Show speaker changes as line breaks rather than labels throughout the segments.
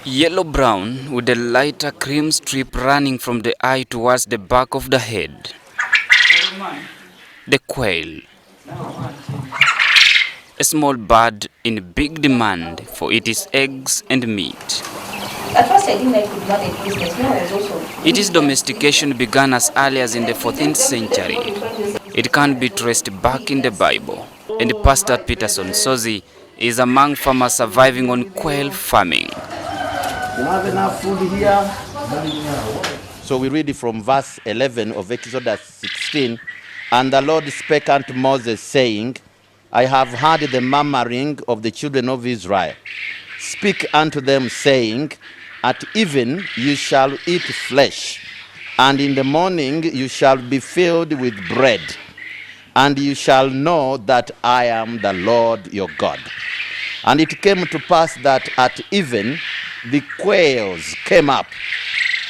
Yellow-brown with a lighter cream strip running from the eye towards the back of the head. The quail. A small bird in big demand for its eggs and meat.
At first I didn't like it, but it business. Now I was also.
Its domestication began as early as in the 14th century. It can be traced back in the Bible. And Pastor Peterson Sozi is among farmers surviving on quail farming.
You have enough food here? So we read it from verse 11 of Exodus 16. And the Lord spake unto Moses, saying, I have heard the murmuring of the children of Israel. Speak unto them, saying, At even you shall eat flesh, and in the morning you shall be filled with bread, and you shall know that I am the Lord your God. And it came to pass that at even the quails came up,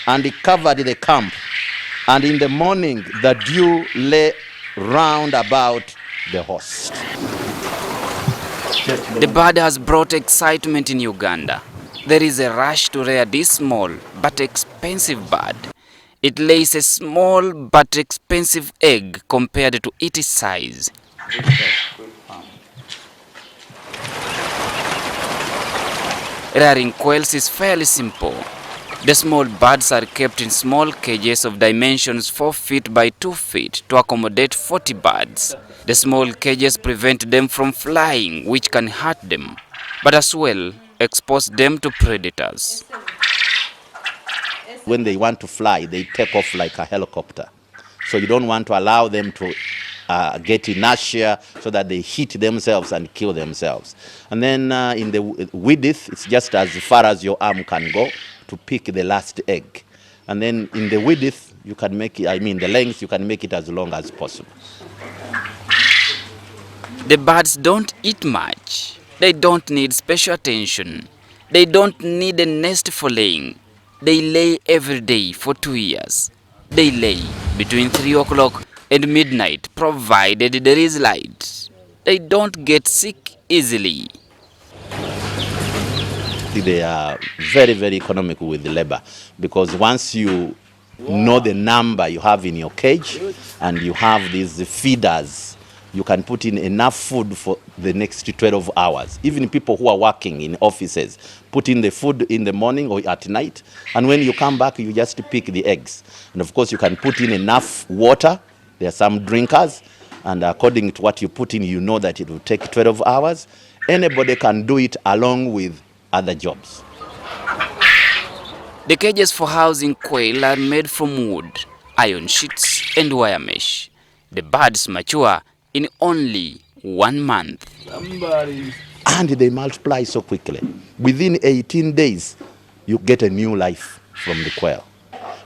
and it covered the camp, and in the morning the dew lay round about the host.
The bird has brought excitement in Uganda. There is a rush to rear this small but expensive bird. It lays a small but expensive egg compared to its size. Rearing quails is fairly simple. The small birds are kept in small cages of dimensions 4 feet by 2 feet to accommodate 40 birds. The small cages prevent them from flying, which can hurt them, but as well expose them to predators.
When they want to fly, they take off like a helicopter. So you don't want to allow them to get inertia so that they hit themselves and kill themselves. And then in the width, it's just as far as your arm can go to pick the last egg. And then in the width, you can make it, the length, you can make it as long as possible.
The birds don't eat much. They don't need special attention. They don't need a nest for laying. They lay every day for 2 years. They lay between 3 o'clock and midnight, provided there is light. They don't get sick easily.
They are very, very economical with the labor, because once you know the number you have in your cage and you have these feeders, you can put in enough food for the next 12 hours. Even people who are working in offices, put in the food in the morning or at night, and when you come back, you just pick the eggs. And of course, you can put in enough water. There are some drinkers, and according to what you put in, you know that it will take 12 hours. Anybody can do it along with other jobs.
The cages for housing quail are made from wood, iron sheets, and wire mesh. The birds mature in only 1 month.
And they multiply so quickly. Within 18 days, you get a new life from the quail.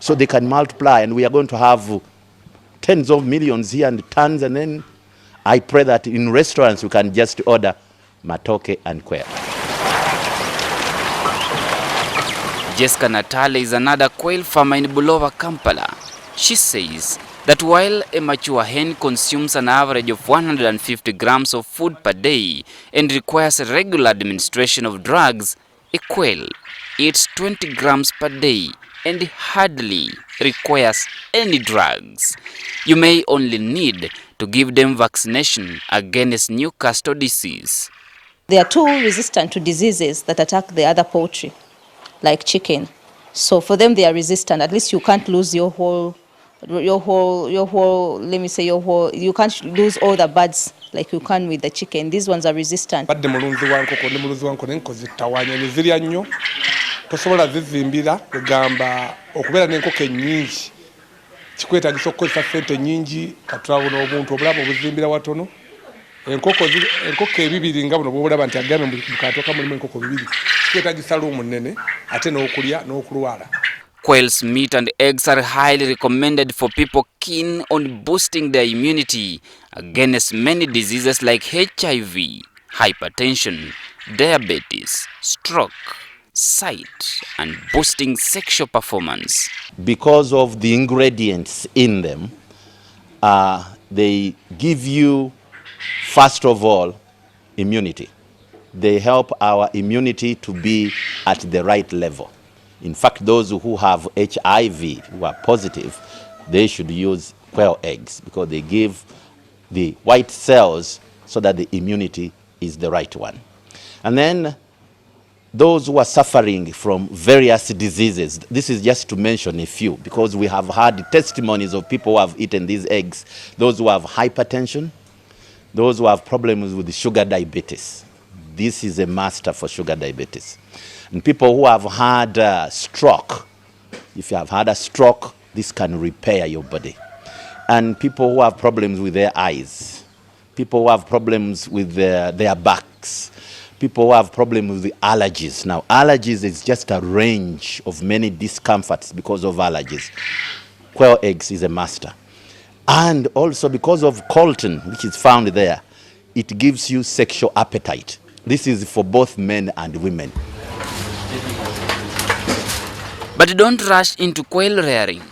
So they can multiply, and we are going to have tens of millions here and tons, and then I pray that in restaurants you can just order matoke and quail.
Jessica Natale is another quail farmer in Bulova, Kampala. She says that while a mature hen consumes an average of 150 grams of food per day and requires a regular administration of drugs, a quail eats 20 grams per day and hardly requires any drugs. You may only need to give them vaccination against Newcastle disease.
They are too resistant to diseases that attack the other poultry, like chicken. So for them, they are resistant. At least you can't lose you can't lose all the birds like you can with the chicken. These ones are resistant.
Badde mulunzi wa nkoko n'enkozi ttawaanya ne zirya nnyo. Tosobola zizimbira kugamba okubeera n'enkoko ennyingi. Kikwetagisa okukozesa ssente nnyingi katulawo n'obuntu obulamu obuzimbira watono. Enkoko ebibiri nga buno bw'olaba nti agambe mu kaato ka mulimu enkoko bibiri. Kikwetagisa luumu nnene ate n'okulya n'okulwala.
Quail's meat and eggs are highly recommended for people keen on boosting their immunity against many diseases like HIV, hypertension, diabetes, stroke, sight, and boosting sexual performance.
Because of the ingredients in them, they give you, first of all, immunity. they help our immunity to be at the right level. In fact, those who have HIV, who are positive, they should use quail eggs because they give the white cells so that the immunity is the right one. And then those who are suffering from various diseases, this is just to mention a few, because we have had testimonies of people who have eaten these eggs, those who have hypertension, those who have problems with sugar diabetes. This is a master for sugar diabetes. And people who have had stroke, if you have had a stroke, this can repair your body. And people who have problems with their eyes, people who have problems with their backs, people who have problems with the allergies. Now, allergies is just a range of many discomforts because of allergies. Quail eggs is a master. And also because of coltan, which is found there, it gives you sexual appetite. This is for both men and women.
But don't rush into quail rearing.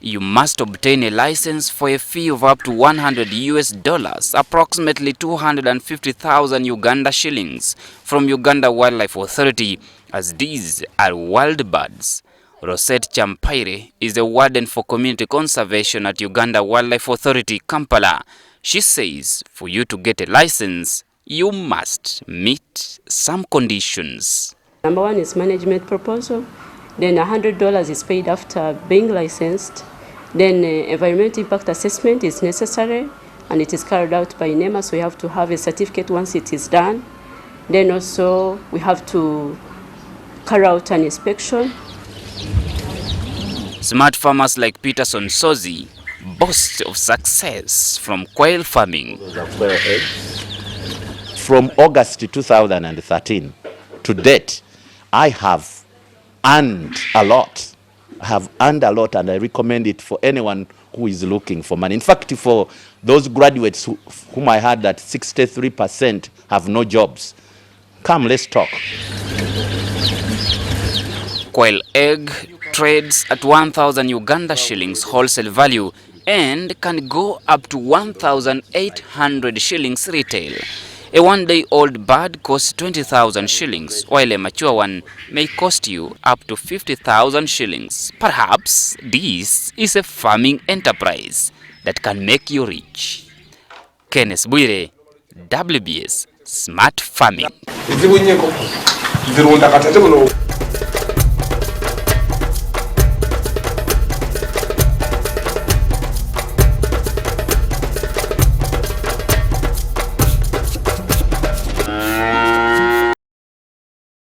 You must obtain a license for a fee of up to $100, approximately 250,000 Uganda shillings, from Uganda Wildlife Authority, as these are wild birds. Rosette Champaire is the warden for community conservation at Uganda Wildlife Authority, Kampala. She says for you to get a license, you must meet some conditions.
Number one is management proposal. Then $100 is paid after being licensed. Then environmental impact assessment is necessary, and it is carried out by NEMA, so we have to have a certificate once it is done. Then also we have to carry out an inspection.
Smart farmers like Peterson Sozi boast of success from quail farming.
From August 2013 to date, I have earned a lot. I have earned a lot, and I recommend it for anyone who is looking for money. In fact, for those graduates whom I heard that 63% have no jobs, come, let's talk.
Quail egg trades at 1,000 Uganda shillings wholesale value and can go up to 1,800 shillings retail. A one-day-old bird costs 20,000 shillings, while a mature one may cost you up to 50,000 shillings. Perhaps this is a farming enterprise that can make you rich. Kenneth Bwire, WBS Smart Farming.